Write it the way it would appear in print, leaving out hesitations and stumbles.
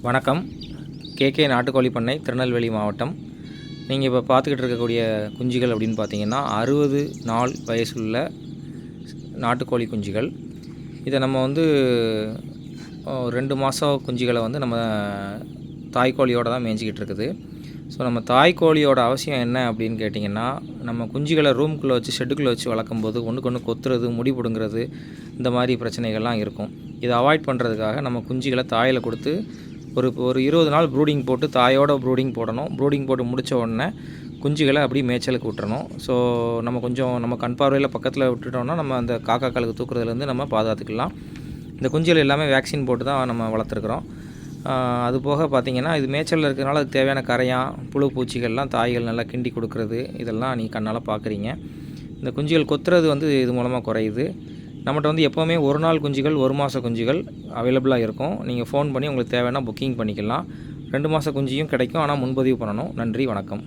வணக்கம். கேகே நாட்டுக்கோழி பண்ணை, திருநெல்வேலி மாவட்டம். நீங்கள் இப்போ பார்த்துக்கிட்டு இருக்கக்கூடிய குஞ்சுகள் அப்படின்னு பார்த்தீங்கன்னா 60 நாள் வயசுள்ள நாட்டுக்கோழி குஞ்சுகள். இதை நம்ம 2 மாதம் குஞ்சுகளை நம்ம தாய்க்கோழியோடு தான் மேய்ஞ்சிக்கிட்டு இருக்குது. ஸோ நம்ம தாய்க்கோழியோட அவசியம் என்ன அப்படின்னு கேட்டிங்கன்னா, நம்ம குஞ்சுகளை ரூம்குள்ளே வச்சு ஷெட்டுக்குள்ளே வச்சு வளர்க்கும்போது ஒன்றுக்கு ஒன்று கொத்துறது, முடி பிடுங்கிறது, இந்த மாதிரி பிரச்சனைகள்லாம் இருக்கும். இதை அவாய்ட் பண்ணுறதுக்காக நம்ம குஞ்சுகளை தாயில் கொடுத்து ஒரு 20 நாள் ப்ரூடிங் போட்டு தாயோட ப்ரூடிங் போடணும். ப்ரூடிங் போட்டு முடித்த உடனே குஞ்சுகளை அப்படியே மேய்ச்சலுக்கு விட்டுறணும். ஸோ நம்ம கண் பார்வையில் பக்கத்தில் விட்டுட்டோம்னா நம்ம அந்த காக்காக்களுக்கு தூக்குறதுலேருந்து நம்ம பாதுகாத்துக்கலாம். இந்த குஞ்சுகள் எல்லாமே வேக்சின் போட்டு தான் நம்ம வளர்த்துருக்குறோம். அது போக பார்த்திங்கன்னா, இது மேய்ச்சலில் இருக்கிறதுனால அதுக்கு தேவையான கரையான், புழு பூச்சிகள்லாம் தாய்கள் நல்லா கிண்டி கொடுக்குறது, இதெல்லாம் நீங்கள் கண்ணால் பார்க்குறீங்க. இந்த குஞ்சுகள் கொத்துறது இது மூலமாக குறையுது. நம்மகிட்ட எப்போவுமே 1 நாள் குஞ்சுகள், 1 மாத குஞ்சுகள் அவைலபிளாக இருக்கும். நீங்கள் ஃபோன் பண்ணி உங்களுக்கு தேவைன்னா புக்கிங் பண்ணிக்கலாம். 2 மாத குஞ்சியும் கிடைக்கும். ஆனால் முன்பதிவு பண்ணணும். நன்றி, வணக்கம்.